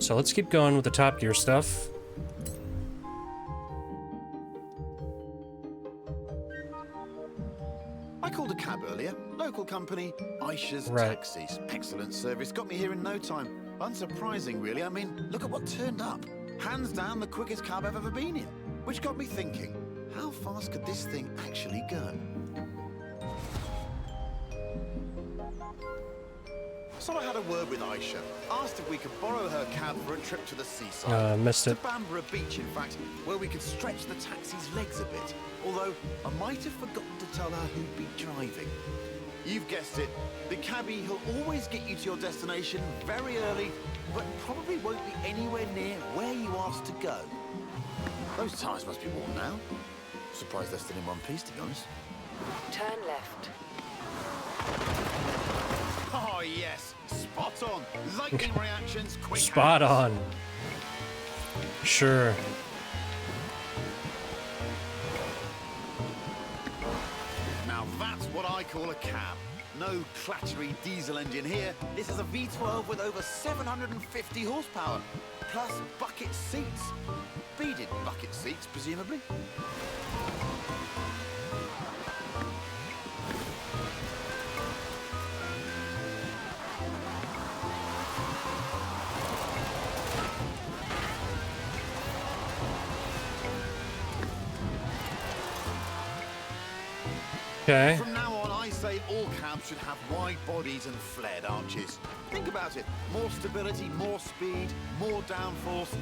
So let's keep going with the Top Gear stuff. I called a cab earlier. Local company, Aisha's Right. Taxis. Excellent service. Got me here in no time. Unsurprising, really. I mean, look at what turned up. Hands down the quickest cab I've ever been in. Which got me thinking, how fast could this thing actually go? So I had a word with Aisha. Asked if we could borrow her cab for a trip to the seaside. Missed it. To Bamborough Beach, in fact, where we could stretch the taxi's legs a bit. Although, I might have forgotten to tell her who'd be driving. You've guessed it. The cabbie who'll always get you to your destination very early, but probably won't be anywhere near where you asked to go. Those tyres must be worn now. Surprised they're still in one piece, to be honest. Turn left. Oh, yes. Spot on. Lightning reactions, quick Spot hands. on. Sure. Now that's what I call a cab. No clattery diesel engine here. This is a V12 with over 750 horsepower, plus bucket seats. Beaded bucket seats, presumably. Okay. From now on, I say all cabs should have wide bodies and flared arches. Think about it. More stability, more speed, more downforce,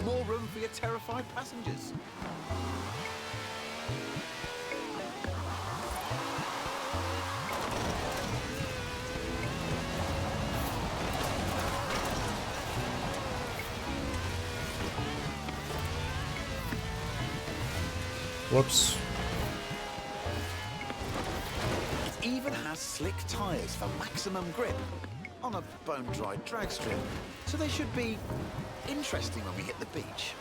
more room for your terrified passengers. Whoops. It even has slick tyres for maximum grip on a bone-dry drag strip. So they should be interesting when we hit the beach.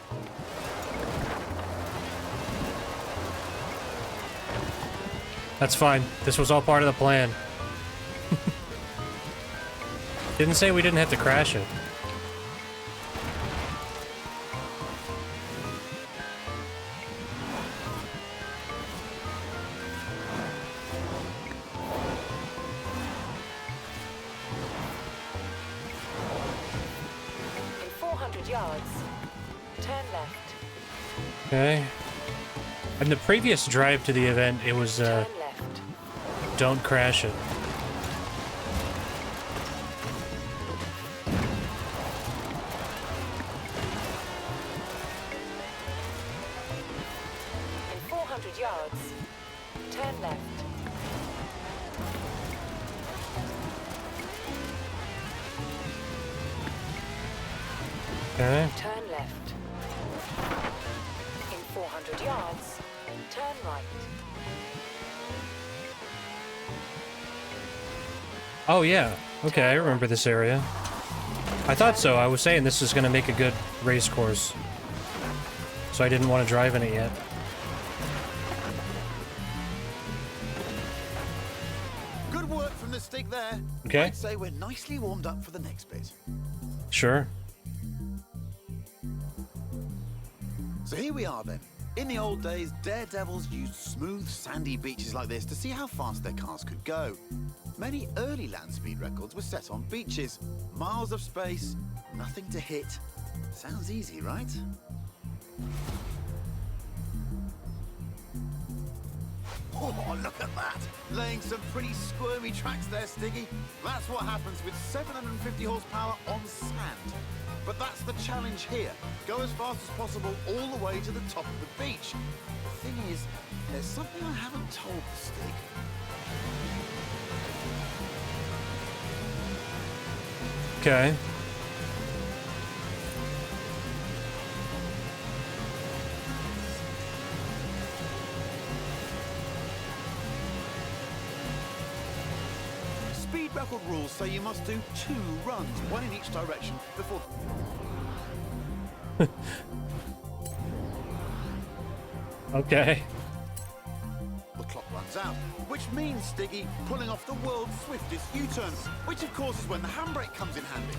That's fine. This was all part of the plan. Didn't say we didn't have to crash it. In 400 yards, turn left. Okay. In the previous drive to the event, it was, Turn left. don't crash it. In 400 yards, turn left. Okay. Turn left. In 400 yards, turn right. Oh, yeah. Okay, I remember this area. I thought so. I was saying this is going to make a good race course. So I didn't want to drive in it yet. Good work from the stick there. Okay. I'd say we're nicely warmed up for the next bit. Sure. So here we are then. In the old days, daredevils used smooth, sandy beaches like this to see how fast their cars could go. Many early land speed records were set on beaches. Miles of space, nothing to hit. Sounds easy, right? Oh, look at that. Laying some pretty squirmy tracks there, Stiggy. That's what happens with 750 horsepower on sand. But that's the challenge here. Go as fast as possible all the way to the top of the beach. The thing is, there's something I haven't told the Stig. Okay. Speed record rules say you must do 2 runs, one in each direction, before... Okay. the clock runs out, which means, Stiggy, pulling off the world's swiftest U-turn, which of course is when the handbrake comes in handy.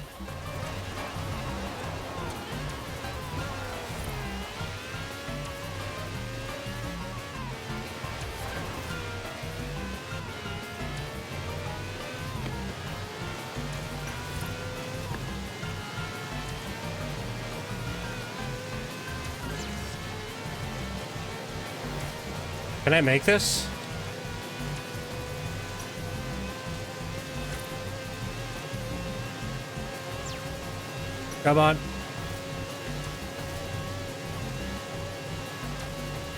Can I make this? Come on.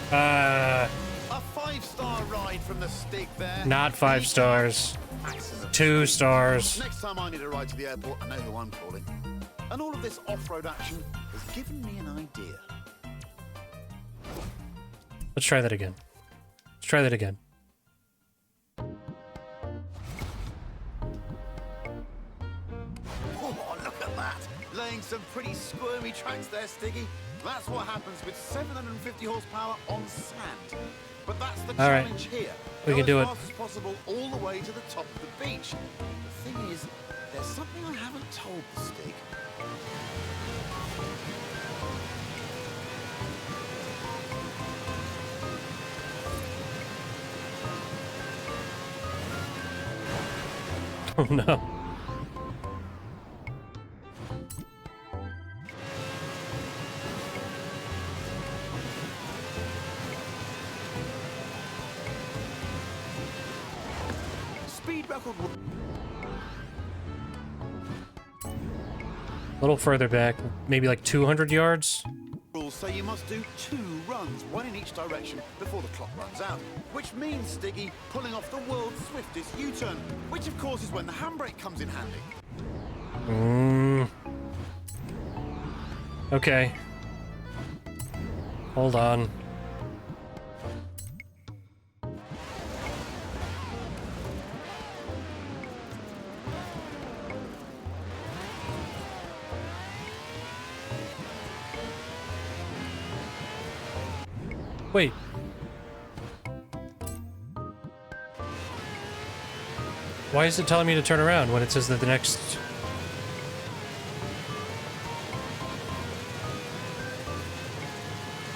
A 5-star ride from the Stig there. Not 5 stars. Maximum 2 stars. Next time I need a ride to the airport, I know who I'm calling. And all of this off-road action has given me an idea. Let's try that again. Let's try that again. Oh, look at that! Laying some pretty squirmy tracks there, Stiggy. That's what happens with 750 horsepower on sand. But that's the All right. challenge here. We can do it. Go as fast as possible all the way to the top of the beach. The thing is, there's something I haven't told the Stig. Oh no. Speed record A little further back, maybe like 200 yards. rules say you must do 2 runs, 1 in each direction, before the clock runs out. Which means, Stiggy, pulling off the world's swiftest U-turn, which of course is when the handbrake comes in handy. Okay. Hold on. Wait. Why is it telling me to turn around when it says that the next...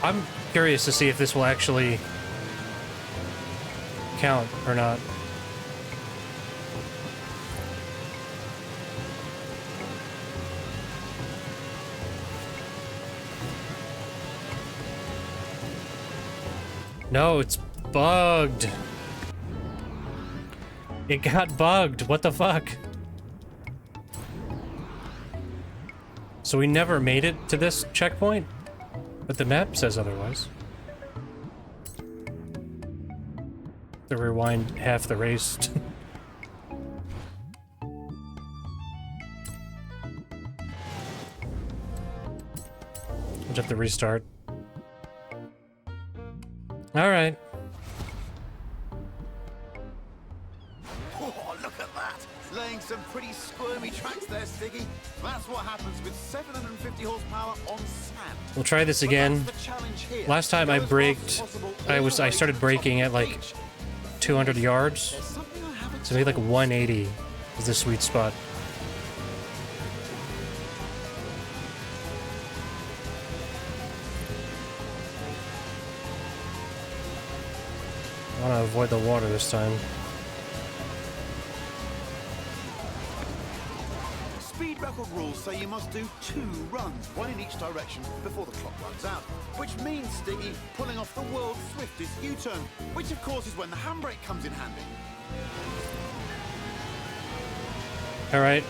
I'm curious to see if this will actually count or not. No, it's bugged. It got bugged. What the fuck? So we never made it to this checkpoint? But the map says otherwise. To rewind half the race. We'll have to restart. Alright. Oh, look at that! Laying some pretty squirmy tracks there, Stiggy. That's what happens with 750 horsepower on sand. We'll try this again. But that's the challenge here. Last time I Go as braked, fast as possible all the I way started to the top braking of at the like beach. 200 yards. There's something I haven't So maybe like told 180 is the sweet spot. I want to avoid the water this time. Speed record rules say you must do 2 runs, 1 in each direction, before the clock runs out. Which means, Stiggy, pulling off the world's swiftest U-turn, which of course is when the handbrake comes in handy. Alright.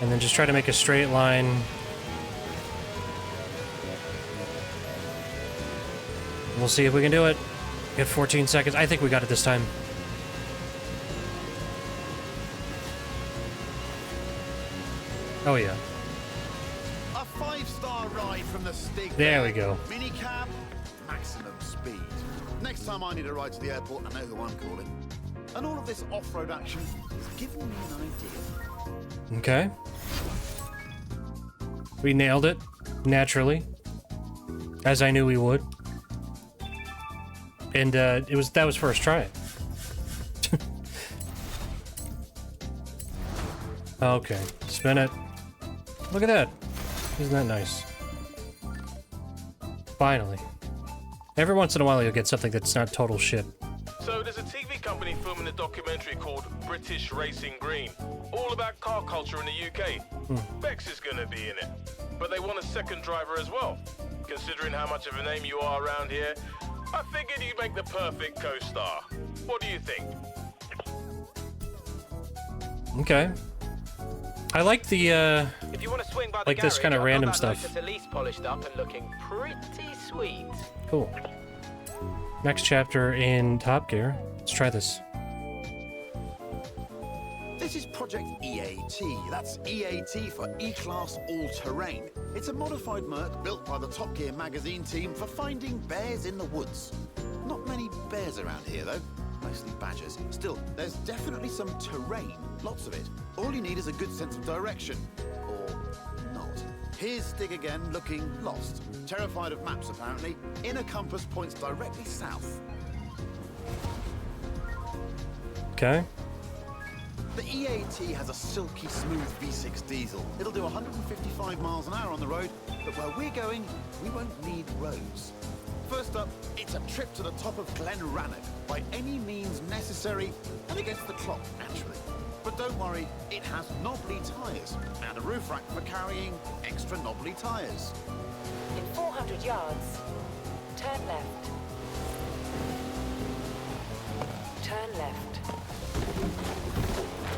And then just try to make a straight line. We'll see if we can do it. We have 14 seconds. I think we got it this time. Oh yeah. A 5-star ride from the Stig. There we go. Mini cab, maximum speed. Next time I need a ride to the airport, I know who I'm calling. And all of this off-road action has given me an idea. Okay. We nailed it. Naturally. As I knew we would. And that was first try. Okay. Spin it. Look at that. Isn't that nice? Finally. Every once in a while you'll get something that's not total shit. So there's a TV company filming a documentary called British Racing Green, all about car culture in the UK. Bex is going to be in it, but they want a second driver as well. Considering how much of a name you are around here, I figured you'd make the perfect co-star. What do you think? Okay. I like the, If you want to swing by the like this garage, kind of I've got random that stuff. Lotus Elise polished up and looking pretty sweet. Cool. Next chapter in Top Gear. Let's try this. This is Project EAT. That's EAT for E-Class All-Terrain. It's a modified Merc built by the Top Gear magazine team for finding bears in the woods. Not many bears around here, though. Mostly badgers. Still, there's definitely some terrain. Lots of it. All you need is a good sense of direction. Or not. Here's Stig again, looking lost. Terrified of maps, apparently. Inner compass points directly south. Okay. The EAT has a silky smooth V6 diesel. It'll do 155 miles an hour on the road, but where we're going, we won't need roads. First up, it's a trip to the top of Glen Rannoch, by any means necessary, and against the clock, naturally. But don't worry, it has knobbly tyres, and a roof rack for carrying extra knobbly tyres. In 400 yards, turn left. Turn left.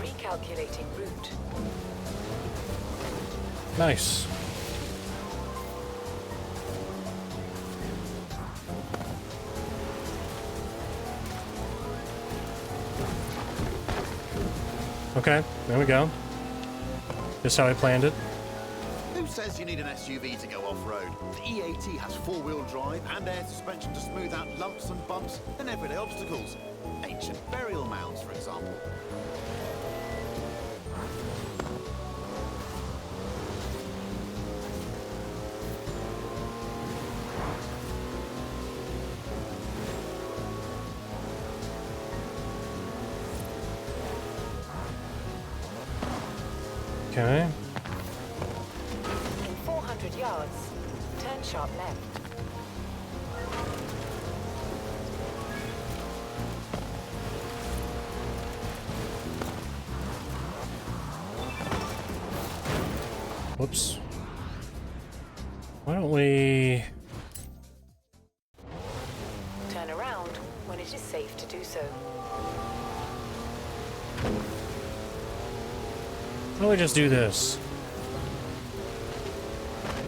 Recalculating route. Nice. Okay, there we go. Just how I planned it. Who says you need an SUV to go off-road? The EAT has four-wheel drive and air suspension to smooth out lumps and bumps and everyday obstacles. Ancient burial mounds, for example. Okay. In 400 yards, turn sharp left. Whoops. Why don't we... Turn around when it is safe to do so. Why don't we just do this?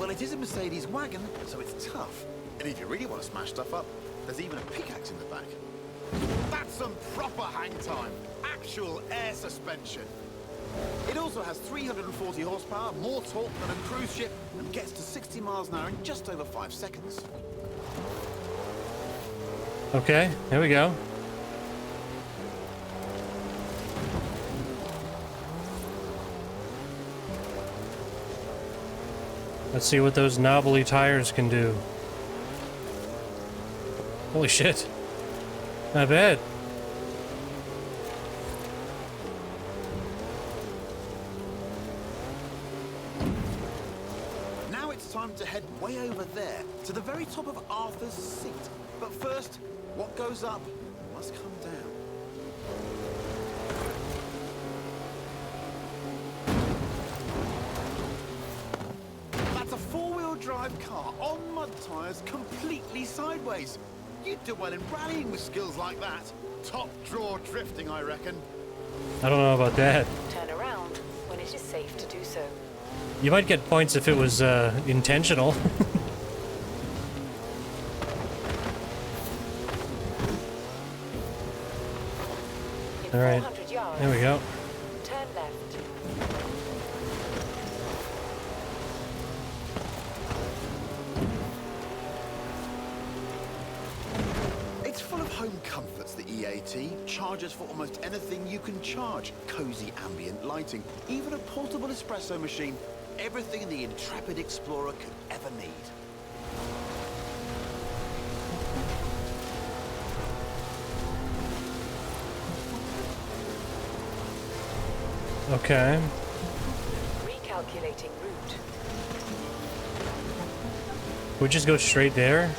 Well, it is a Mercedes wagon, so it's tough. And if you really want to smash stuff up, there's even a pickaxe in the back. That's some proper hang time. Actual air suspension. It also has 340 horsepower, more torque than a cruise ship, and gets to 60 miles an hour in just over 5 seconds. Okay, here we go. Let's see what those knobbly tires can do. Holy shit. Not bad. Now it's time to head way over there, to the very top of Arthur's Seat. But first, what goes up must come down. That's a four-wheel drive car on mud tyres, completely sideways. You'd do well in rallying with skills like that. Top draw drifting, I reckon. I don't know about that. Turn around when it is safe to do so. You might get points if it was intentional. In All right, 400 yards, there we go. turn left. It's full of home comforts, the EAT. Chargers for almost anything you can charge. Cozy ambient lighting. Even a portable espresso machine. Everything the intrepid explorer could ever need. Okay. Recalculating route. We just go straight there?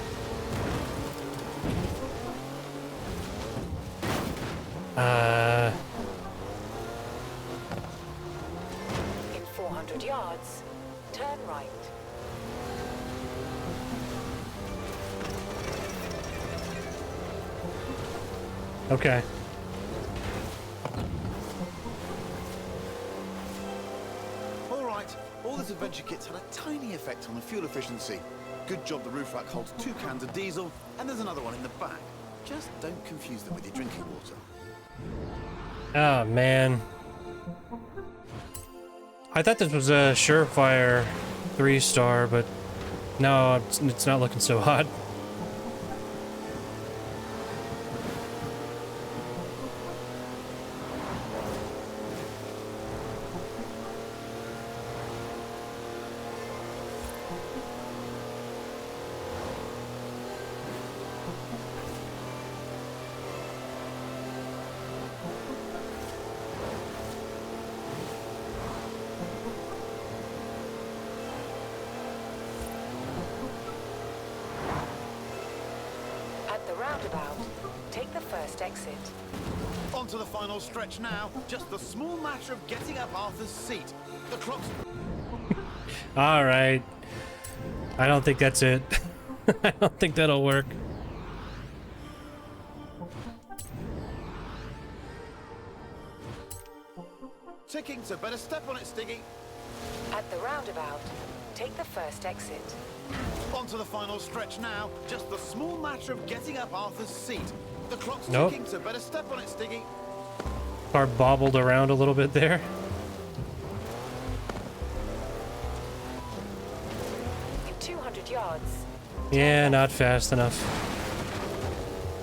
In 400 yards, turn right. Okay. All right, all this adventure kit's had a tiny effect on the fuel efficiency. Good job the roof rack holds 2 cans of diesel, and there's another one in the back. Just don't confuse them with your drinking water. Oh, man. I thought this was a surefire 3-star, but no, it's not looking so hot. At the roundabout, take the first exit. On to the final stretch now. Just the small matter of getting up Arthur's seat. The clock's... All right. I don't think that's it. I don't think that'll work. ticking, so better step on it, Stiggy. At the roundabout, take the first exit. On to the final stretch now. Just the small matter of getting up Arthur's seat. The clock's Nope. ticking, so better step on it, Stiggy. Car bobbled around a little bit there. In 200 yards, Yeah, not fast enough.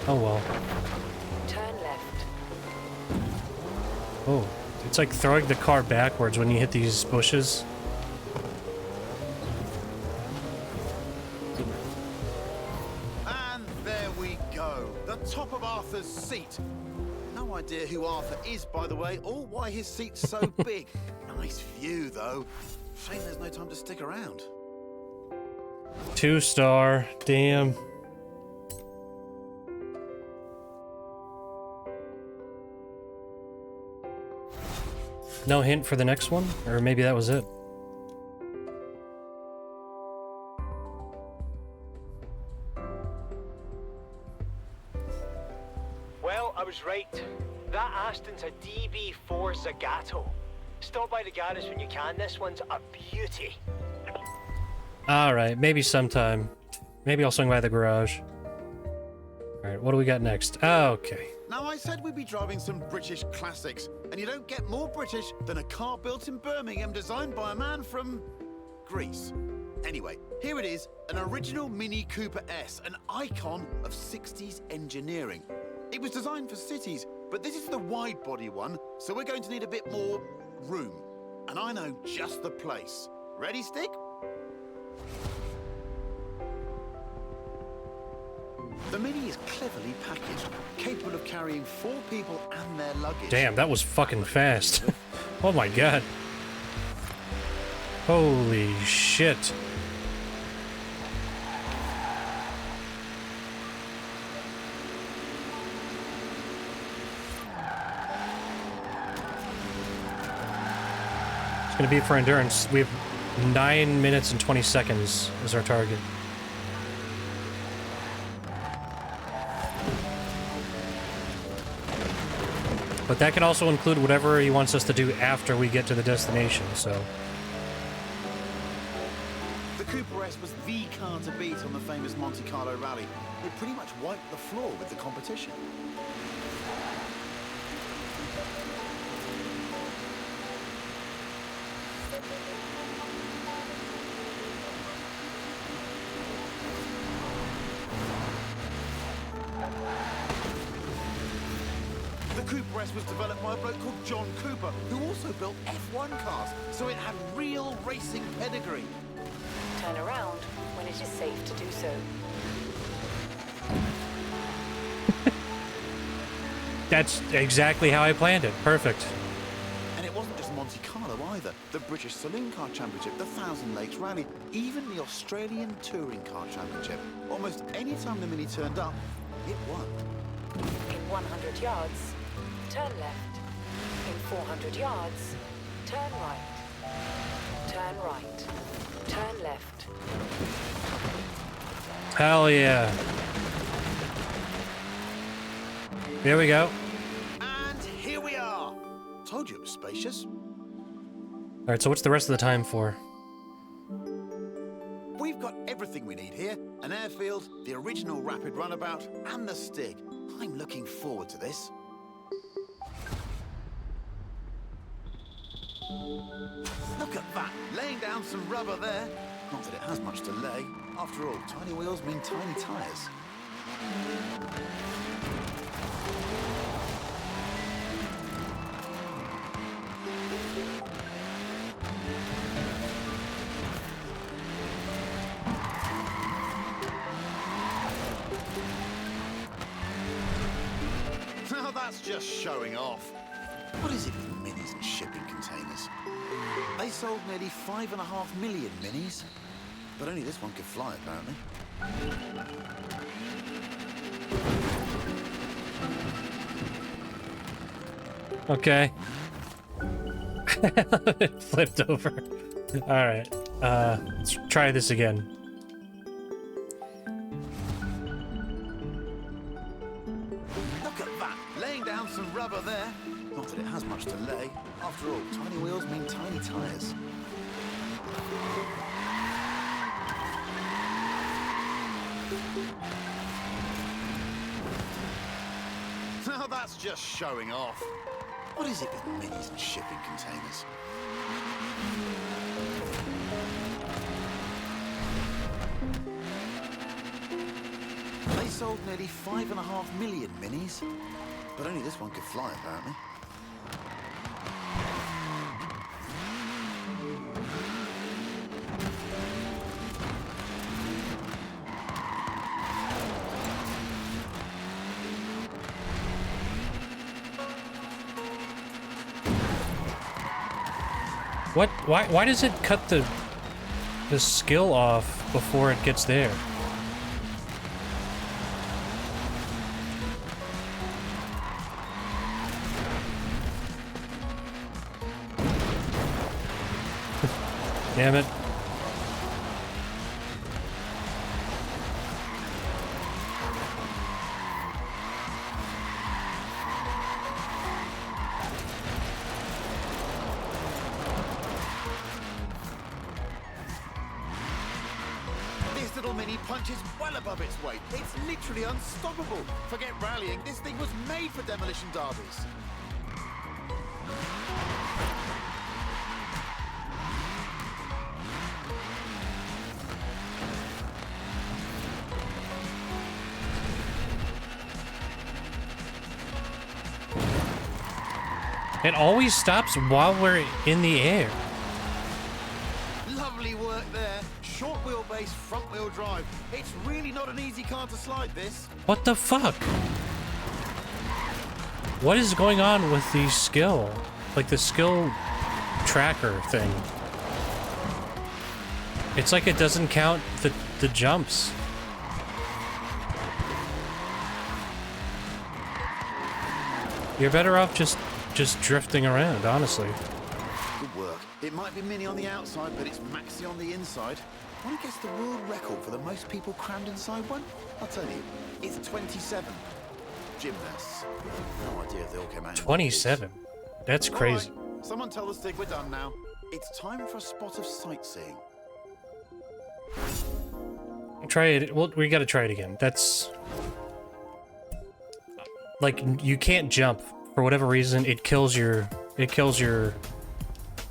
Oh well. turn left. Oh, it's like throwing the car backwards when you hit these bushes. And there we go. The top of Arthur's seat. No idea who Arthur is, by the way, or why his seat's so big. Nice view, though. Shame there's no time to stick around. 2-star. Damn. No hint for the next one? Or maybe that was it. Well, I was right. That Aston's a DB4 Zagato. Stop by the garage when you can. This one's a beauty. Alright, maybe sometime. Maybe I'll swing by the garage. Alright, what do we got next? Okay. Now, I said we'd be driving some British classics, and you don't get more British than a car built in Birmingham designed by a man from Greece. Anyway, here it is, an original Mini Cooper S, an icon of 60s engineering. It was designed for cities, but this is the wide-body one, so we're going to need a bit more room. And I know just the place. Ready, Stick? The Mini is cleverly packaged, capable of carrying 4 people and their luggage. Damn, that was fucking fast. Oh my god. Holy shit. It's gonna be for endurance. We have 9 minutes and 20 seconds as our target. But that can also include whatever he wants us to do after we get to the destination, so... The Cooper S was the car to beat on the famous Monte Carlo rally. It pretty much wiped the floor with the competition. The Cooper S was developed by a bloke called John Cooper, who also built F1 cars, so it had real racing pedigree. Turn around when it is safe to do so. That's exactly how I planned it. Perfect. And it wasn't just Monte Carlo either. The British Saloon Car Championship, the Thousand Lakes Rally, even the Australian Touring Car Championship. Almost any time the Mini turned up, it won. In 100 yards, turn left. In 400 yards, turn right. Turn right. Turn left. Hell yeah. There we go. And here we are. Told you it was spacious. Alright, so what's the rest of the time for? We've got everything we need here. An airfield, the original rapid runabout, and the Stig. I'm looking forward to this. Look at that, laying down some rubber there. Not that it has much to lay. After all, tiny wheels mean tiny tires. Now that's just showing off. What is it with minis and shipping containers? They sold nearly 5.5 million minis, but only this one could fly, apparently. Okay. It flipped over. Alright. Let's try this again. Look at that, laying down some rubber there. Not that it has much to lay. After all, tiny wheels mean tiny tires. Now that's just showing off. What is it with minis and shipping containers? They sold nearly 5.5 million minis, but only this one could fly, apparently. What? Why does it cut the skill off before it gets there? Damn it. This little mini punches well above its weight. It's literally unstoppable. Forget rallying. This thing was made for demolition derbies. It always stops while we're in the air. Lovely work there. Short wheelbase, front wheel drive. It's really not an easy car to slide, this. What the fuck? What is going on with the skill? Like the skill tracker thing. It's like it doesn't count the jumps. You're better off just drifting around, honestly. Good work. It might be mini on the outside, but it's maxi on the inside. Want to guess the world record for the most people crammed inside one? I'll tell you, it's 27. Gymnasts. No idea if they all came out. 27. That's crazy. All right. Someone tell the Stig we're done now. It's time for a spot of sightseeing. Try it. Well, we gotta try it again. That's... like, you can't jump. For whatever reason, it kills your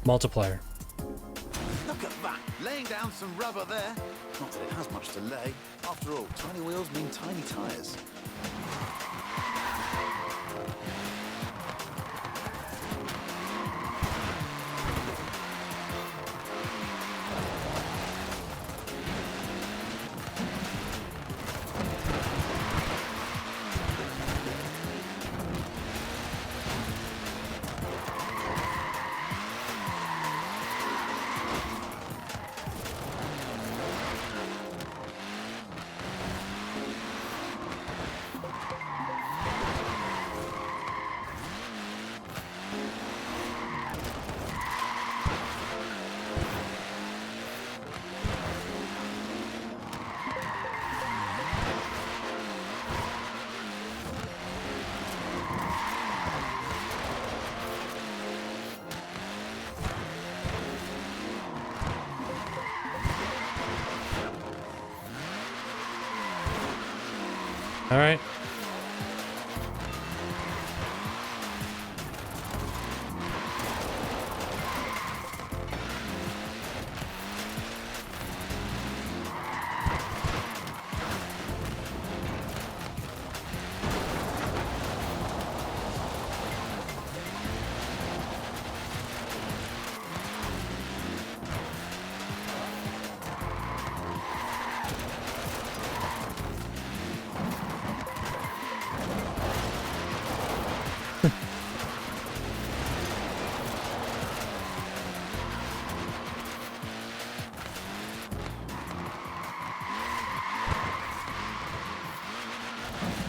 multiplier. Look at that, laying down some rubber there. Not that it has much to lay. After all, tiny wheels mean tiny tires. All right.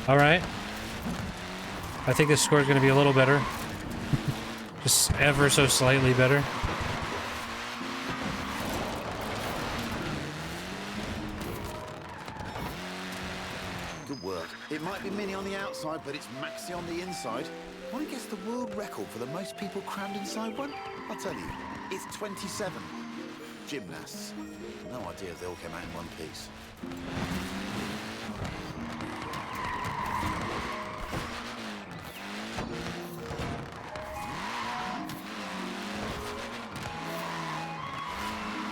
All right. I think this score is going to be a little better. Just ever so slightly better. Good work. It might be mini on the outside, but it's maxi on the inside. Want to guess the world record for the most people crammed inside one? I'll tell you. It's 27. Gymnasts. No idea if they all came out in one piece.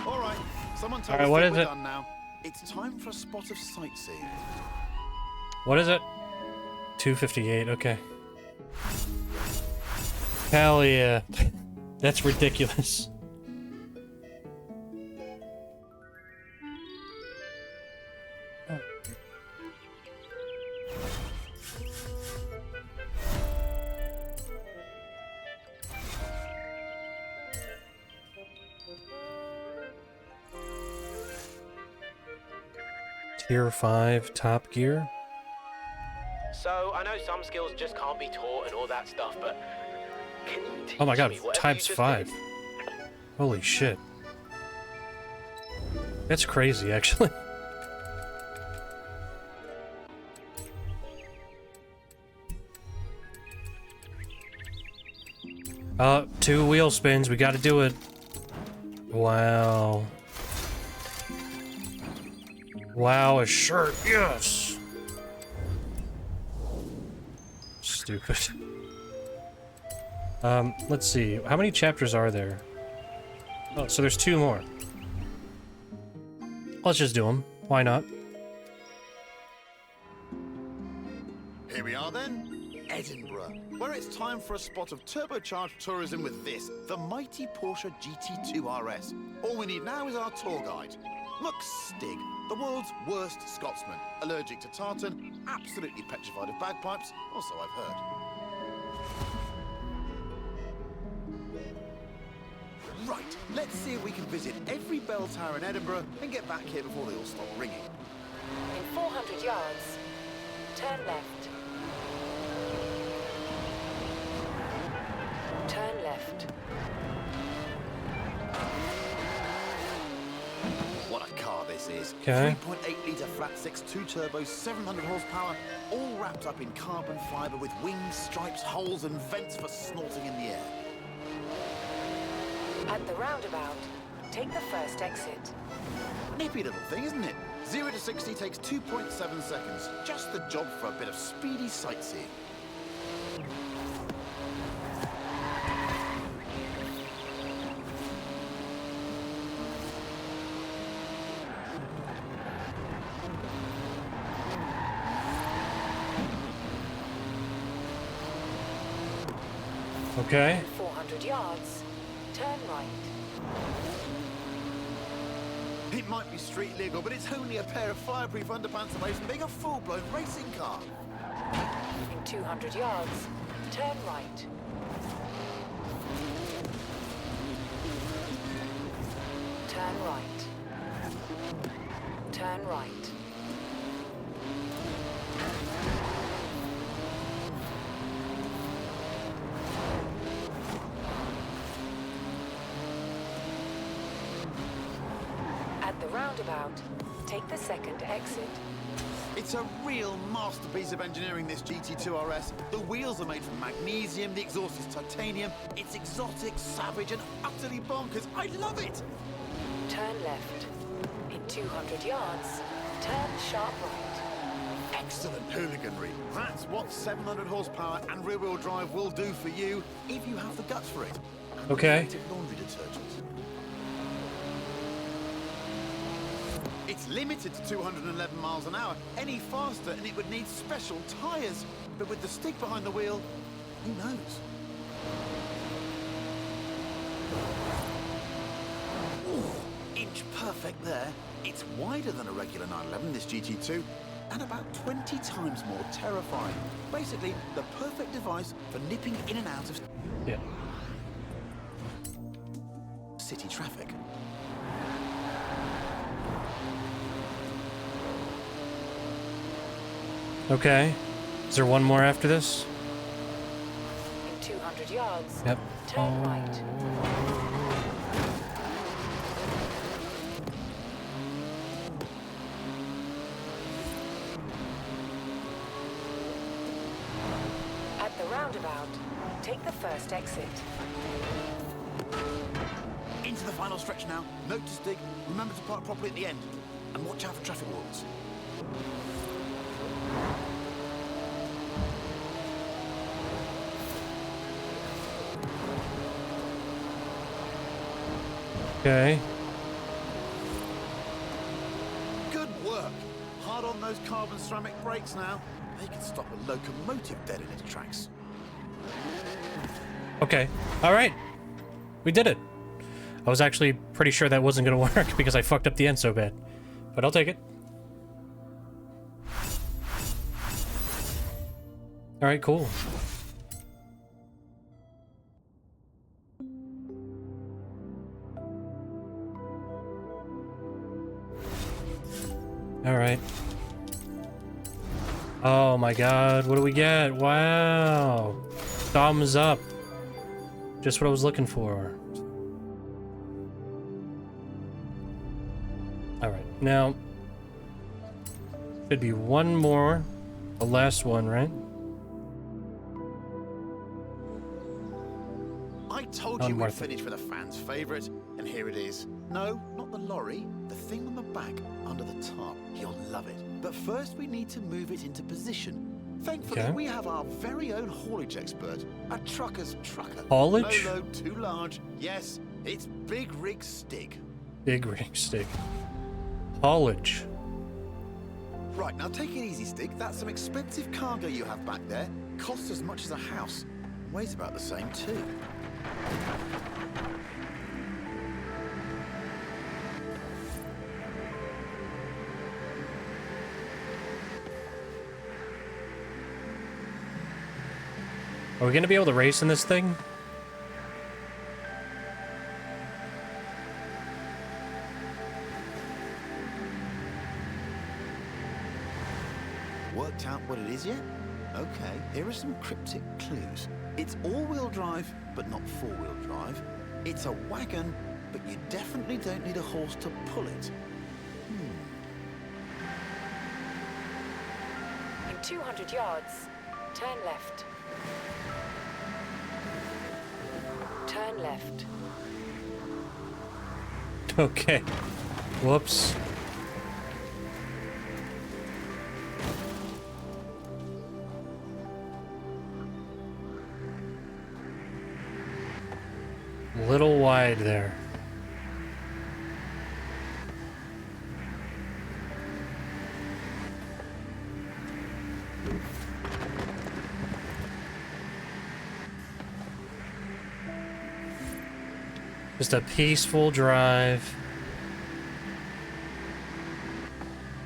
All right. Someone tell us what that is we're it? done now. It's time for a spot of sightseeing. What is it? 258, okay. Hell yeah. That's ridiculous. Tier 5 Top Gear? So, I know some skills just can't be taught and all that stuff, but can you teach Oh my god, me whatever times you just 5. did? Holy shit. That's crazy, actually. Two wheel spins, we gotta do it. Wow. Wow, a shirt, yes! Stupid. Let's see. How many chapters are there? Oh, so there's 2 more. Let's just do them. Why not? Here we are then. Edinburgh, where it's time for a spot of turbocharged tourism with this, the mighty Porsche GT2 RS. All we need now is our tour guide. Look, Stig, the world's worst Scotsman, allergic to tartan, absolutely petrified of bagpipes, or so I've heard. Right, let's see if we can visit every bell tower in Edinburgh and get back here before they all stop ringing. In 400 yards, turn left. Turn left. What a car this is. Okay. 3.8 litre flat 6, 2 turbos, 700 horsepower, all wrapped up in carbon fibre with wings, stripes, holes and vents for snorting in the air. At the roundabout, take the first exit. Nippy little thing, isn't it? 0 to 60 takes 2.7 seconds. Just the job for a bit of speedy sightseeing. Okay. 400 yards, turn right. It might be street legal, but it's only a pair of fireproof underpants away from being a full-blown racing car. In 200 yards, turn right. Turn right. Turn right. At the roundabout, take the second exit. It's a real masterpiece of engineering, this GT2 RS. The wheels are made from magnesium, the exhaust is titanium. It's exotic, savage, and utterly bonkers. I love it! Turn left. In 200 yards, turn sharp right. Excellent hooliganry. That's what 700 horsepower and rear-wheel drive will do for you if you have the guts for it. And Okay. effective laundry detergent. It's limited to 211 miles an hour. Any faster and it would need special tires. But with the stick behind the wheel, who knows? Ooh, inch perfect there. It's wider than a regular 911, this GT2, and about 20 times more terrifying. Basically, the perfect device for nipping in and out of Yeah. city traffic. Okay. Is there one more after this? In 200 yards, Yep. turn right. At the roundabout, take the first exit. Into the final stretch now. Note to stick. Remember to park properly at the end. And watch out for traffic rules. Okay. Good work. Hard on those carbon ceramic brakes now. They can stop a locomotive dead in its tracks. Okay. All right. We did it. I was actually pretty sure that wasn't going to work because I fucked up the end so bad. But I'll take it. All right, cool. All right. Oh my god, what do we get? Wow. Thumbs up. Just what I was looking for. Alright, now... should be one more. The last one, right? I told you we'd finish with a fan's favourite, and here it is. No, not the lorry. The thing on the back, under the top. You'll love it. But first we need to move it into position. Thankfully, Okay. we have our very own haulage expert, a trucker's trucker. Haulage? No load too large. Yes, it's Big Rig Stig. Big rig stick. Haulage. Right, now take it easy, Stig. That's some expensive cargo you have back there. Costs as much as a house. Weighs about the same too. Are we gonna be able to race in this thing? Worked out what it is yet? Okay, here are some cryptic clues. It's all-wheel drive, but not four-wheel drive. It's a wagon, but you definitely don't need a horse to pull it. In 200 yards, turn left. Turn left. Okay. Whoops. Little wide there. Just a peaceful drive.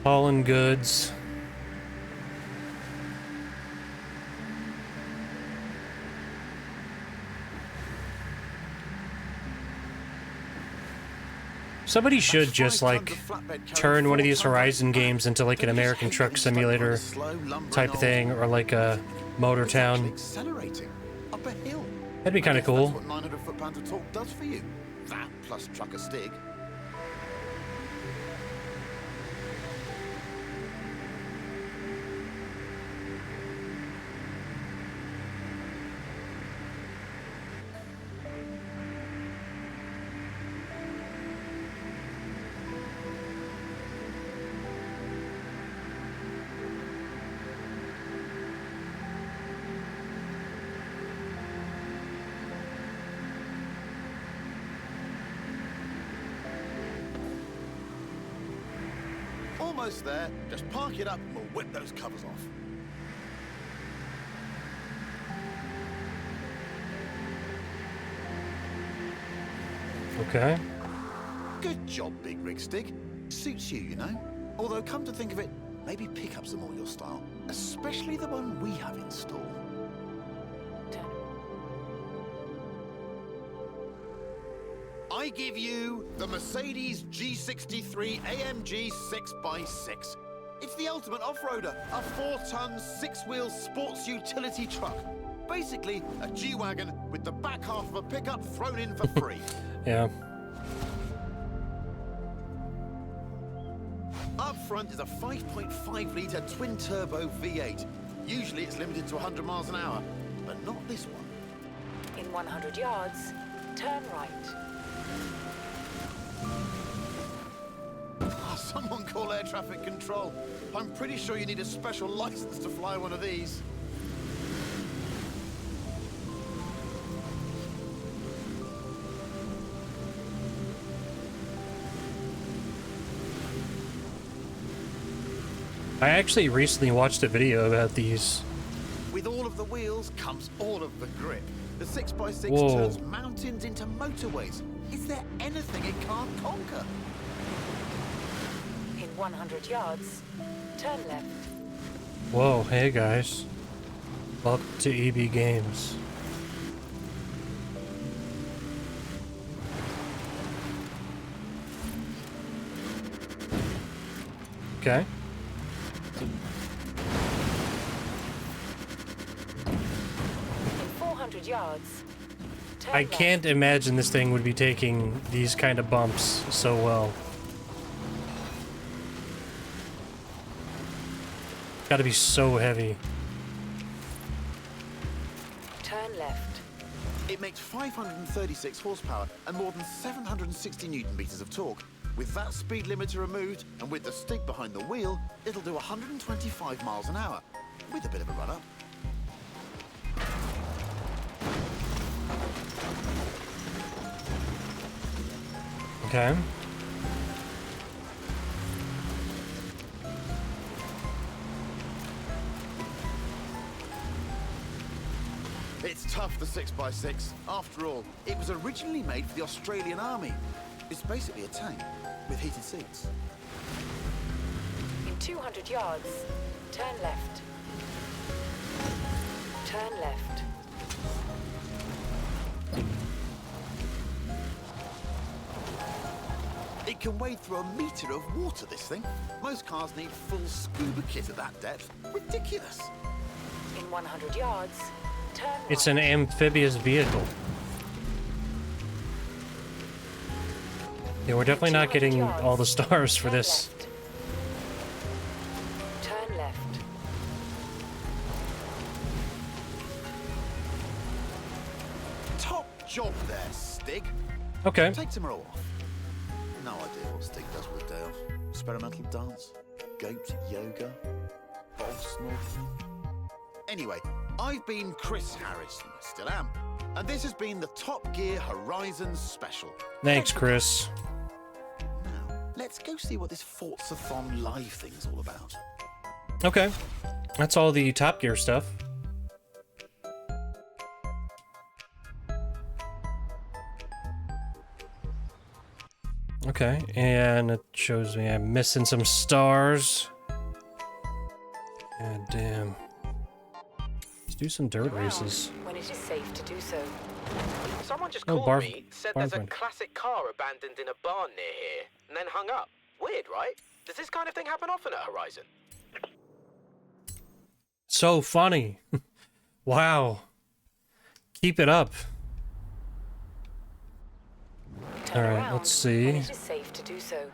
Hauling goods. Somebody should just, like, turn one of these Horizon games into, like, an American Truck Simulator type thing, or, like, a Motor Town. Accelerating up a hill. That'd be kind of That's cool. what 900 foot-pounds of torque does for you. That plus trucker Stig. almost there. Just park it up and we'll whip those covers off. Okay. Good job, Big Rig Stick. Suits you, you know. Although, come to think of it, maybe pickups are more your style. Especially the one we have installed. I give you the Mercedes G63 AMG 6x6. It's the ultimate off-roader, a 4-ton, 6-wheel sports utility truck. Basically, a G-Wagon with the back half of a pickup thrown in for free. Yeah. Up front is a 5.5-litre twin-turbo V8. Usually it's limited to 100 miles an hour, but not this one. In 100 yards, turn right. Oh, someone call air traffic control. I'm pretty sure you need a special license to fly one of these. I actually recently watched a video about these. With all of the wheels comes all of the grip. The 6x6 Whoa. turns mountains into motorways. Is there anything it can't conquer? In 100 yards, turn left. Whoa, hey guys. Welcome to EB Games. Okay. In 400 yards, turn I left. can't imagine this thing would be taking these kind of bumps so well. Gotta be so heavy. Turn left. It makes 536 horsepower and more than 760 newton meters of torque. With that speed limiter removed and with the stick behind the wheel, it'll do 125 miles an hour with a bit of a run-up. Okay. It's tough, the 6x6. After all, it was originally made for the Australian Army. It's basically a tank with heated seats. In 200 yards, turn left. Turn left. It can wade through a meter of water, this thing. Most cars need full scuba kit at that depth. Ridiculous. In 100 yards, turn right. It's an amphibious vehicle. Yeah, we're definitely not getting all the stars for Turn this. left. Turn left. Top job there, Stig. Okay. Take tomorrow off. No idea what Stig does with a day off. Experimental dance, goat yoga, bog snorting. Anyway, I've been Chris Harrison, still am, and this has been the Top Gear Horizon Special. Thanks, Chris. Now, let's go see what this Forza-thon live thing's all about. Okay. That's all the Top Gear stuff. Okay, and it shows me I'm missing some stars. God damn. Let's do some dirt races. When it is safe to do so. Someone just Oh, called me, said there's a barn. classic car abandoned in a barn near here, and then hung up. Weird, right? Does this kind of thing happen often at Horizon? So funny. Wow. Keep it up. Turn All right, around let's see. When it is safe to do so.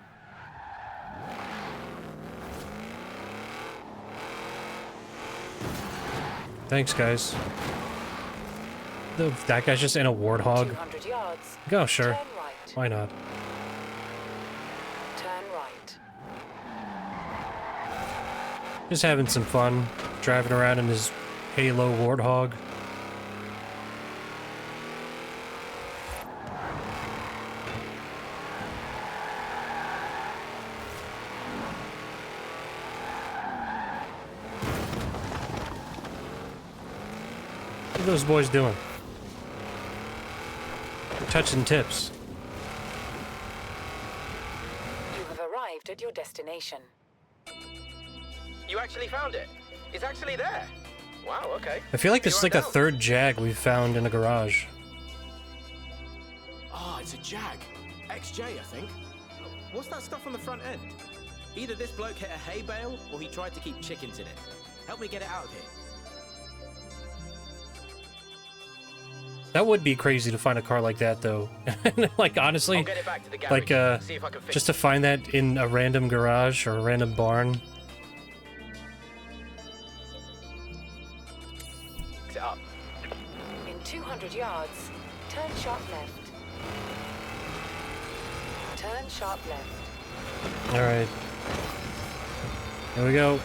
Thanks, guys. That guy's just in a warthog. 200 yards. Go, sure. Turn right. Why not? Turn right. Just having some fun, driving around in his Halo warthog. What are those boys doing? They're touching tips. You have arrived at your destination. You actually found it? It's actually there. Wow, okay. I feel like this is like a down. third Jag we've found in a garage. Ah, it's a Jag. XJ, I think. What's that stuff on the front end? Either this bloke hit a hay bale, or he tried to keep chickens in it. Help me get it out of here. That would be crazy to find a car like that, though. Like, honestly, I'll get it back to the garage. like, See if I can fix just to find that in a random garage or a random barn. it up. In 200 yards, turn sharp left. Turn sharp left. Alright. Here we go.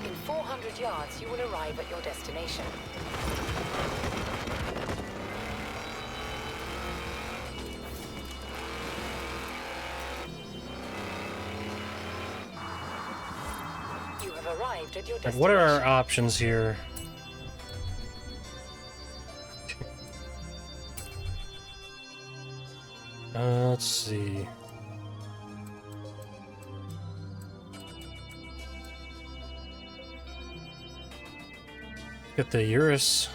In 400 yards, you will arrive at your destination. You have arrived at your Like, destination. what are our options here? Let's see. Got the Urus.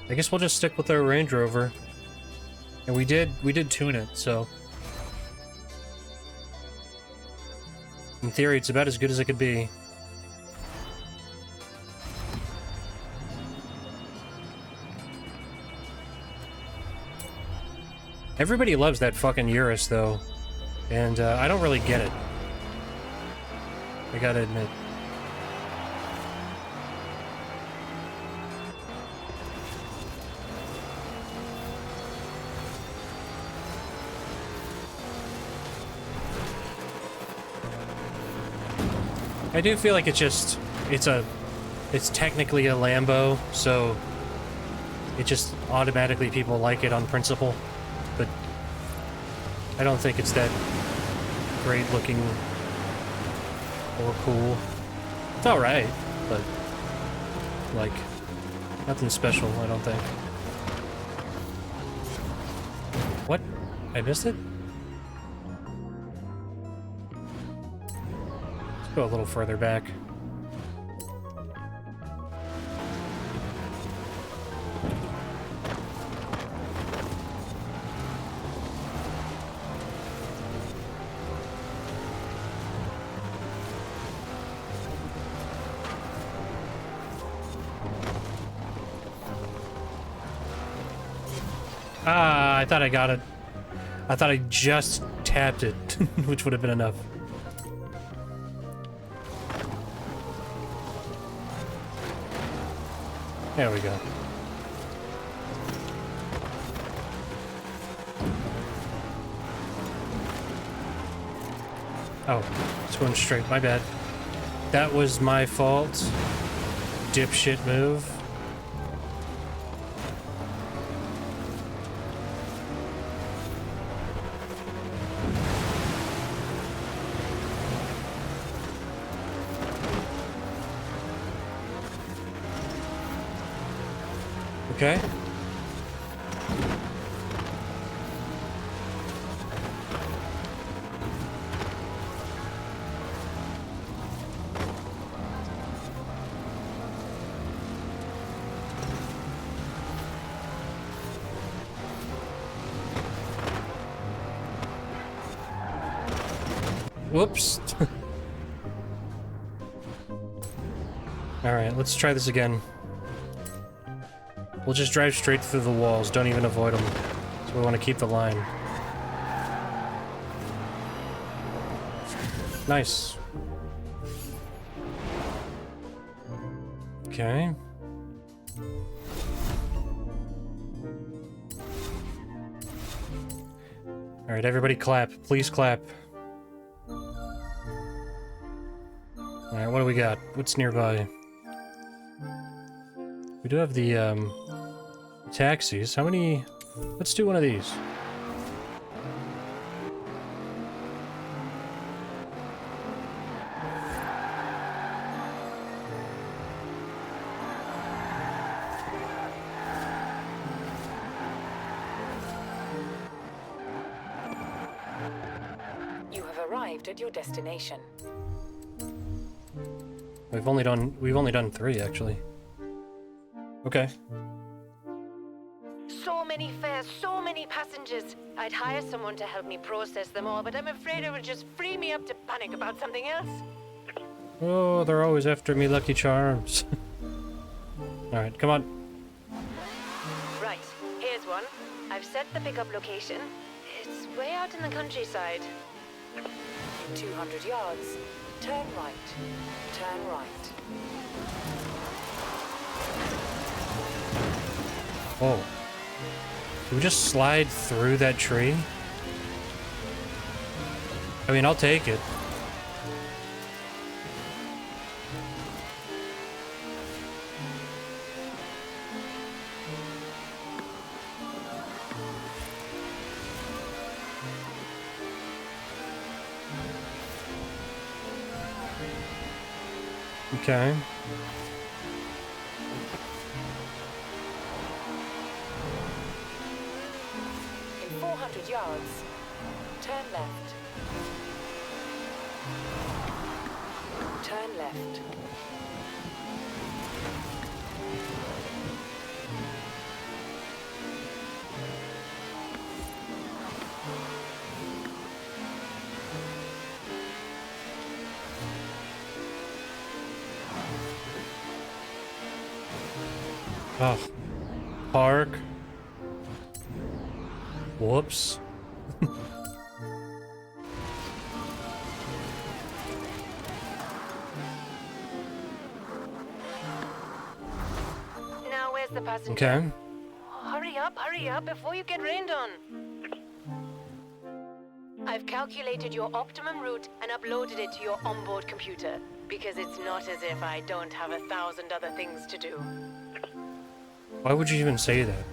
I guess we'll just stick with our Range Rover. And we did tune it, so in theory it's about as good as it could be. Everybody loves that fucking Urus, though, and I don't really get it. I gotta admit. I do feel like it's technically a Lambo, so it just automatically people like it on principle. But I don't think it's that great looking or cool. It's alright, but like nothing special, I don't think. What? I missed it? Let's go a little further back. Ah, I thought I got it. I thought I just tapped it, which would have been enough. There we go. Oh, it's going straight. My bad. That was my fault. Dipshit move. Okay. Whoops. All right, let's try this again. We'll just drive straight through the walls, don't even avoid them. So we want to keep the line. Nice. Okay. Alright, everybody clap. Please clap. Alright, what do we got? What's nearby? We do have the, taxis. How many Let's do one of these. You have arrived at your destination. We've only done 3 actually. Okay. So many fares, so many passengers. I'd hire someone to help me process them all, but I'm afraid it would just free me up to panic about something else. Oh, they're always after me, Lucky Charms. Alright, come on. Right, here's one. I've set the pickup location. It's way out in the countryside. In 200 yards, turn right. Turn right. Oh. Did we just slide through that tree? I mean, I'll take it. Okay. In 400 yards, turn left. Turn left. Oh. Park. Whoops. Now, where's the passenger? Okay. Hurry up before you get rained on. I've calculated your optimum route and uploaded it to your onboard computer, because it's not as if I don't have 1,000 other things to do. Why would you even say that?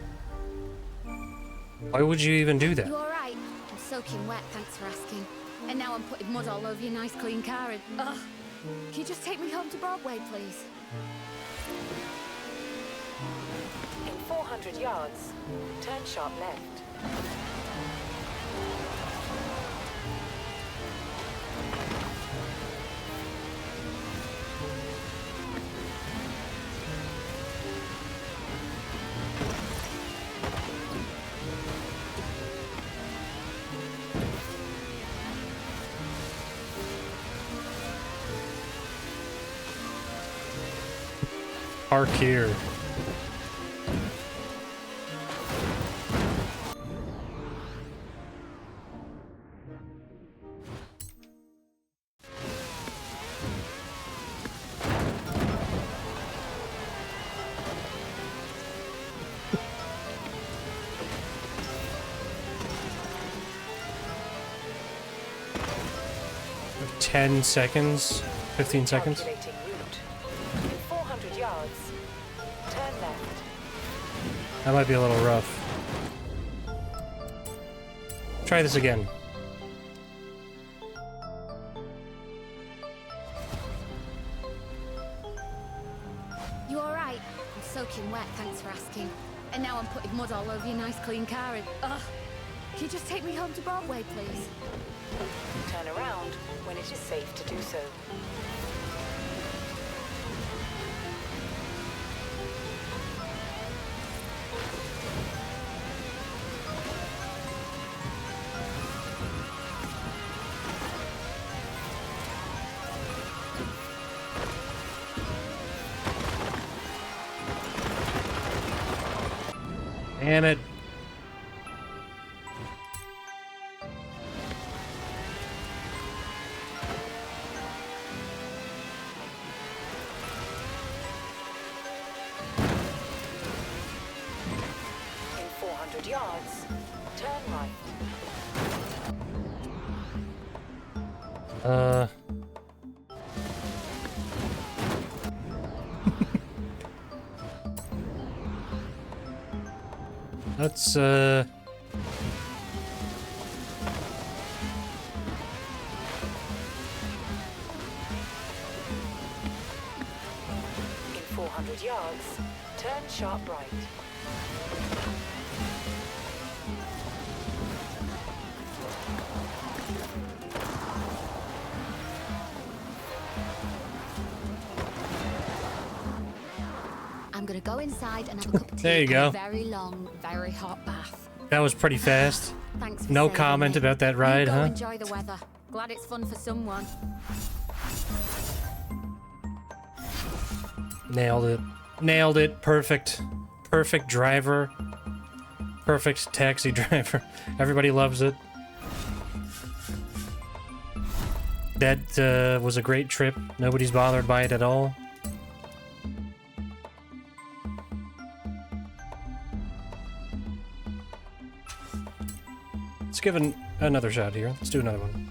Why would you even do that? You alright? I'm soaking wet, thanks for asking. And now I'm putting mud all over your nice clean car and... Ugh! Can you just take me home to Broadway, please? In 400 yards, turn sharp left. Park here. Ten seconds, 15 seconds. Calculating route. In 400 yards, turn left. That might be a little rough. Try this again. You alright? I'm soaking wet, thanks for asking. And now I'm putting mud all over your nice clean car and... Ugh! Can you just take me home to Broadway, please? Turn around when it is safe to do so. Damn it. In 400 yards, turn right. Let's, In 400 yards, turn sharp right. I'm gonna go inside and have a cup of tea. There you and go. A very long, very hot bath. that was pretty fast. Thanks for No saving comment me. about that You ride, go huh? Enjoy the weather. Glad it's fun for someone. Nailed it. Nailed it. Perfect. Perfect driver. Perfect taxi driver. Everybody loves it. That was a great trip. Nobody's bothered by it at all. Let's give it another shot here. Let's do another one.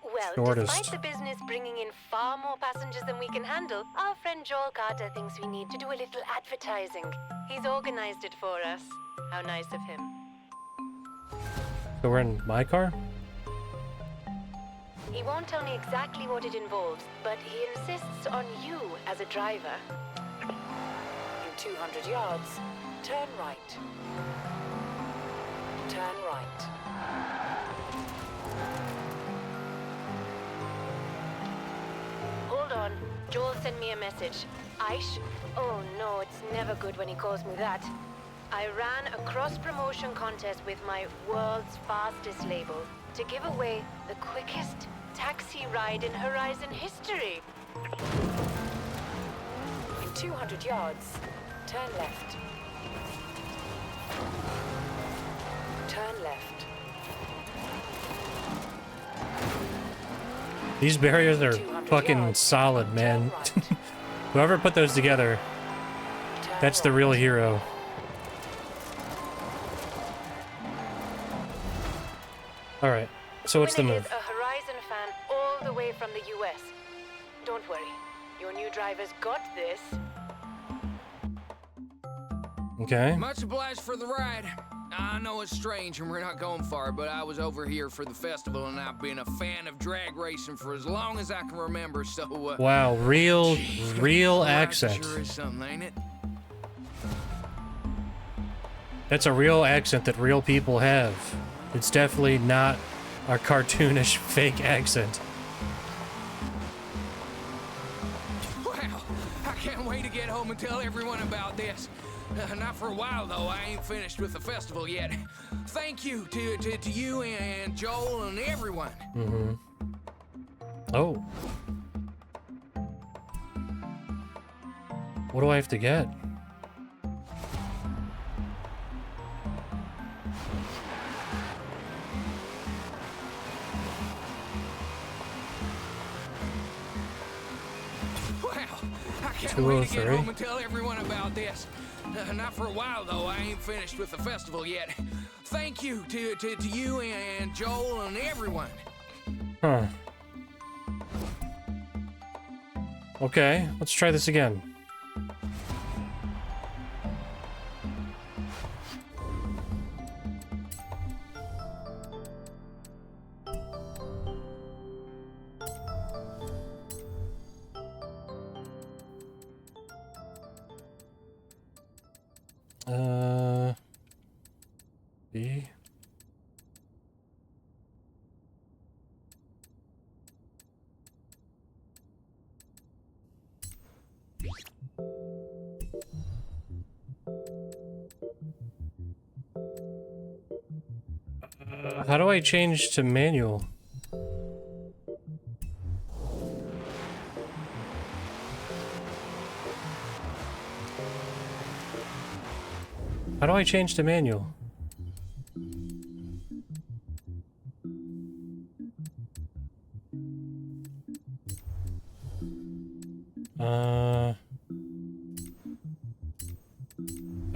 Well, Shortest. despite the business bringing in far more passengers than we can handle, our friend Joel Carter thinks we need to do a little advertising. He's organized it for us. How nice of him. So we're in my car? He won't tell me exactly what it involves, but he insists on you as a driver. In 200 yards, turn right. Turn right. Hold on. Joel sent me a message. Oh no, it's never good when he calls me that. I ran a cross-promotion contest with my world's fastest label to give away the quickest taxi ride in Horizon history. In 200 yards, turn left. Turn left. These barriers are 200 fucking yards, solid, man. turn right. Whoever put those together, Turn that's the right. real hero. Alright, so what's the Winner move? is a Horizon fan all the way from the US. Don't worry, your new driver's got this. Okay. Much obliged for the ride. I know it's strange and we're not going far, but I was over here for the festival and I've been a fan of drag racing for as long as I can remember, so Wow, real life accent. Sure is something, ain't it? That's a real accent that real people have. It's definitely not a cartoonish fake accent. Wow, I can't wait to get home and tell everyone about this. Not for a while, though. I ain't finished with the festival yet. Thank you to you and Joel and everyone. Mm-hmm. Oh. What do I have to get? Wow, I can't wait to get 203. home and tell everyone about this. Not for a while, though. I ain't finished with the festival yet. Thank you to you and Joel and everyone. Huh. Okay, let's try this again. B. How do I change to manual? How do I change to manual?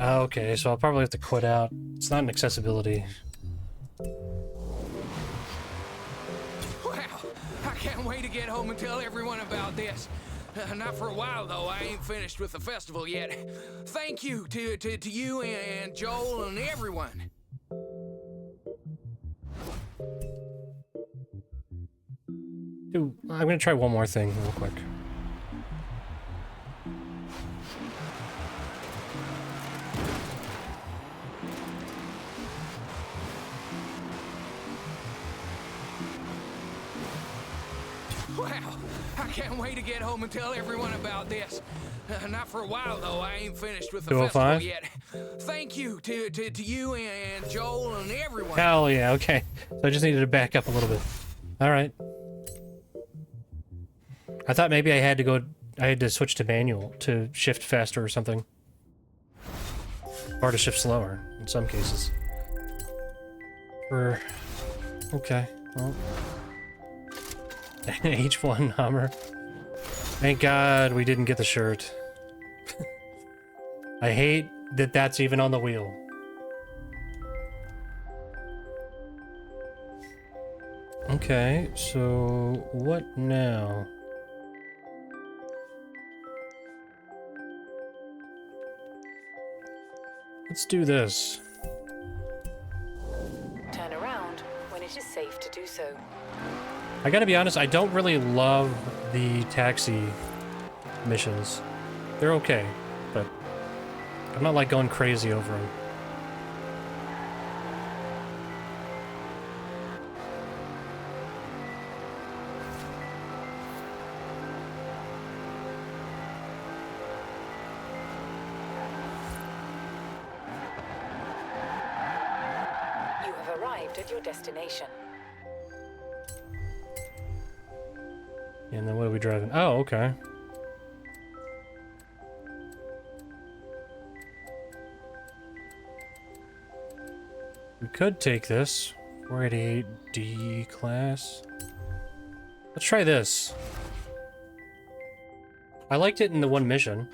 Okay, so I'll probably have to quit out. It's not an accessibility. Wow, I can't wait to get home and tell everyone about this. Not for a while, though. I ain't finished with the festival yet. Thank you to you and Joel and everyone. Dude, I'm gonna try one more thing real quick. Wow, I can't wait to get home and tell everyone about this. Not for a while, though. I ain't finished with the festival 205? yet. Thank you to you and Joel and everyone. Hell yeah, okay. So I just needed to back up a little bit. Alright. I thought maybe I had to switch to manual to shift faster or something. Or to shift slower, in some cases. Okay, well. H1 Hummer. Thank God we didn't get the shirt. I hate that that's even on the wheel. Okay, so what now? Let's do this. Turn around when it is safe to do so. I gotta be honest, I don't really love the taxi missions. They're okay, but I'm not like going crazy over them. You have arrived at your destination. And then what are we driving? Oh, okay. We could take this. 488D class. Let's try this. I liked it in the one mission.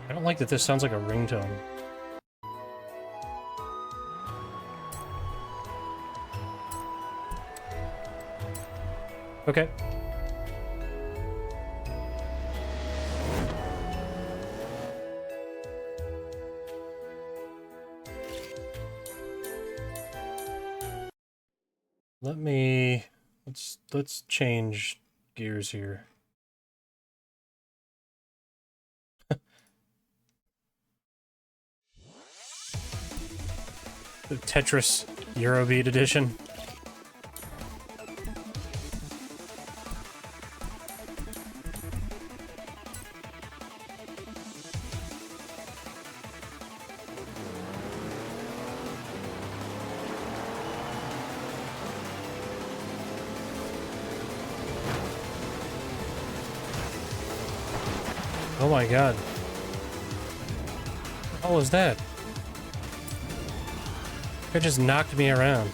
I don't like that this sounds like a ringtone. Okay. Let's change gears here. The Tetris Eurobeat edition. Oh my god. What was that? It just knocked me around.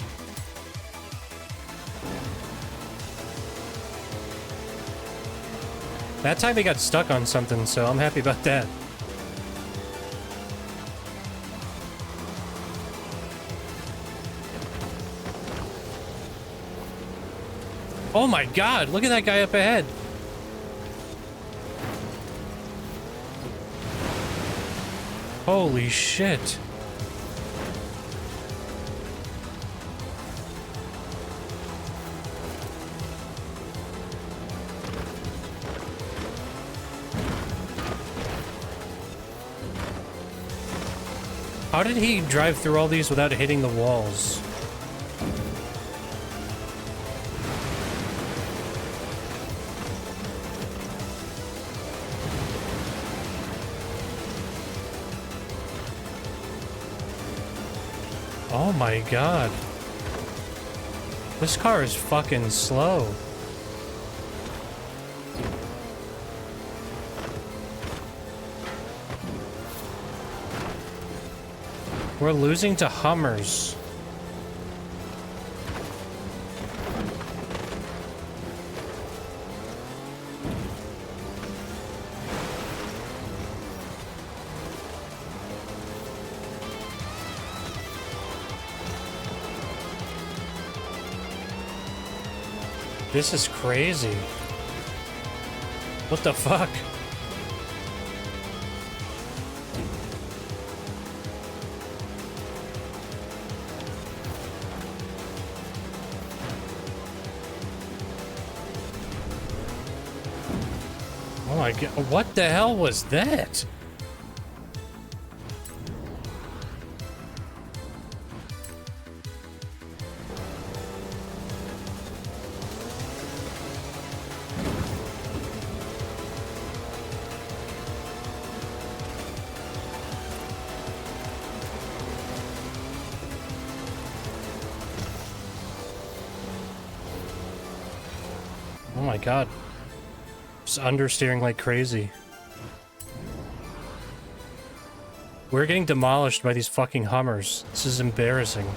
That time he got stuck on something, so I'm happy about that. Oh my god, look at that guy up ahead. Holy shit. How did he drive through all these without hitting the walls? Oh my god. This car is fucking slow. We're losing to Hummers. This is crazy. What the fuck? Oh my god, what the hell was that? Oh my god. Just understeering like crazy. We're getting demolished by these fucking Hummers. This is embarrassing.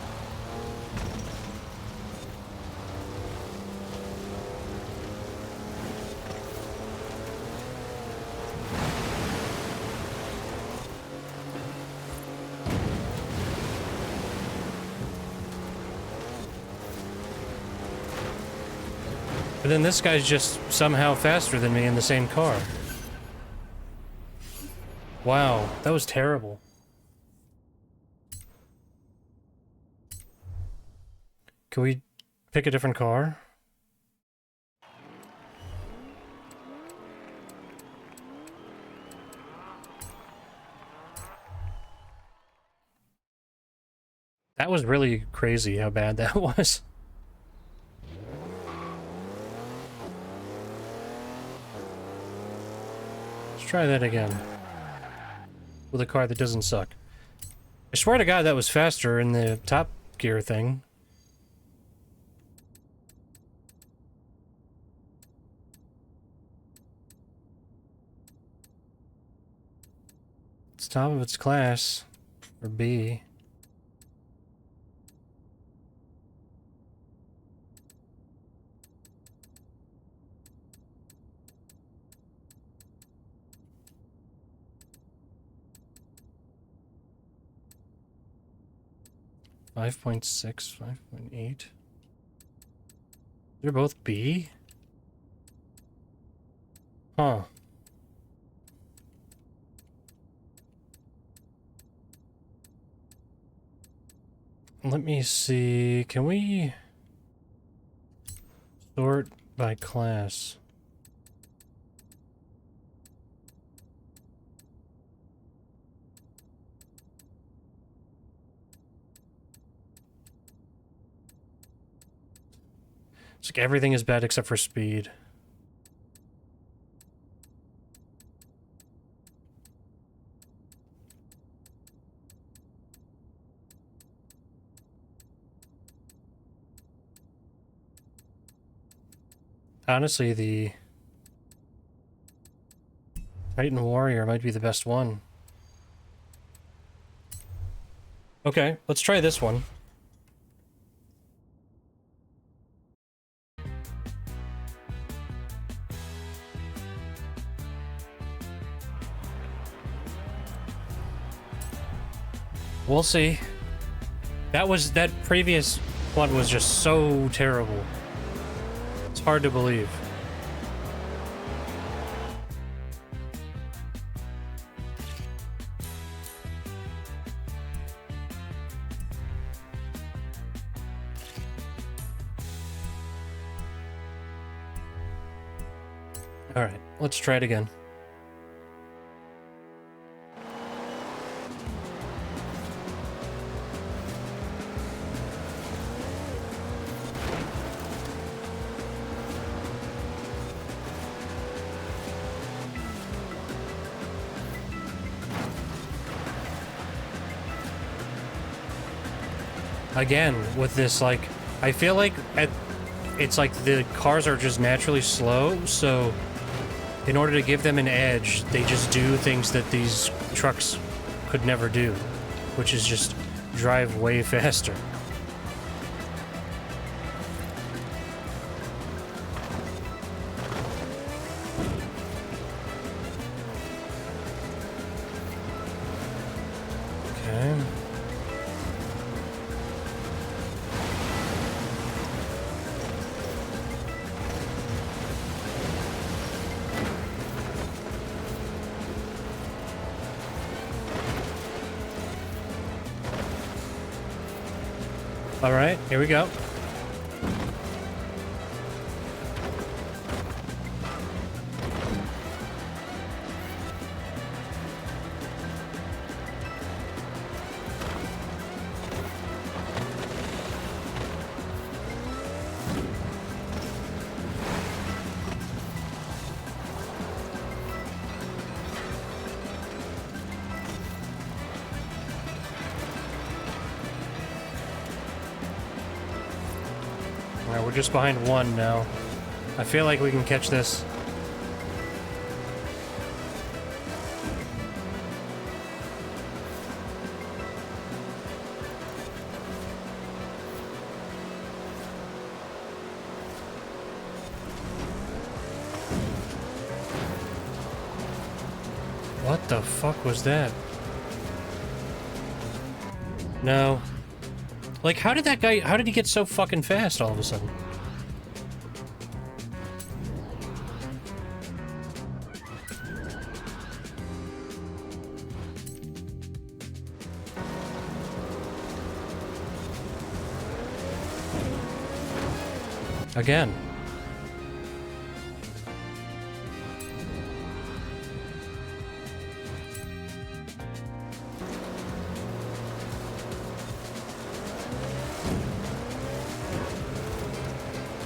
But then this guy's just somehow faster than me in the same car. Wow, that was terrible. Can we pick a different car? That was really crazy how bad that was. Let's try that again. With a car that doesn't suck. I swear to God that was faster in the Top Gear thing. It's top of its class. Or B. .6, 5.8. They're both B? Huh. Let me see. Can we sort by class? It's like everything is bad except for speed. Honestly, the Titan Warrior might be the best one. Okay, let's try this one. We'll see. That previous one was just so terrible. It's hard to believe. All right, let's try it again. Again, with this, like, I feel like it's like the cars are just naturally slow, so in order to give them an edge, they just do things that these trucks could never do, which is just drive way faster. Okay. Alright, here we go. Alright, we're just behind one now. I feel like we can catch this. What the fuck was that? No. Like, how did he get so fucking fast all of a sudden? Again.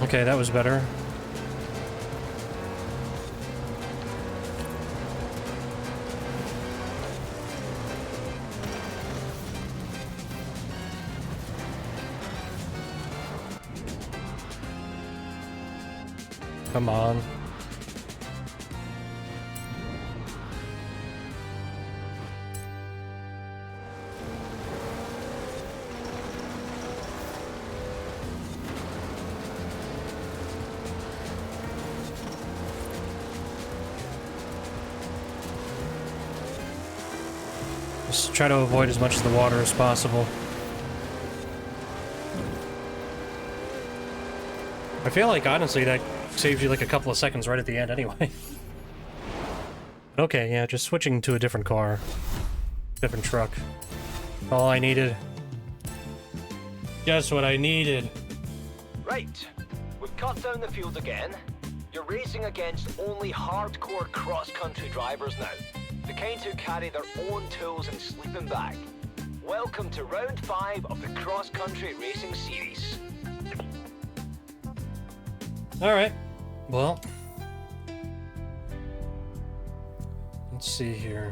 Okay, that was better. Come on. Just try to avoid as much of the water as possible. I feel like, honestly, that saves you like a couple of seconds right at the end anyway. Okay, yeah, just switching to a different car. Different truck. All I needed. Guess what I needed. Right, we've cut down the field again. You're racing against only hardcore cross-country drivers now. The kind who carry their own tools and sleeping bag. Welcome to round 5 of the cross-country racing series. Alright, well. Let's see here.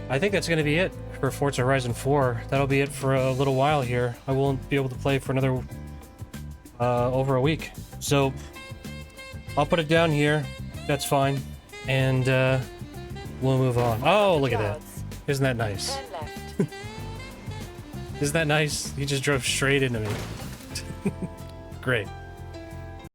I think that's going to be it for Forza Horizon 4. That'll be it for a little while here. I won't be able to play for another over a week. So, I'll put it down here. That's fine. And we'll move on. Oh, look at that. Isn't that nice? Turn left. Isn't that nice? He just drove straight into me. Great.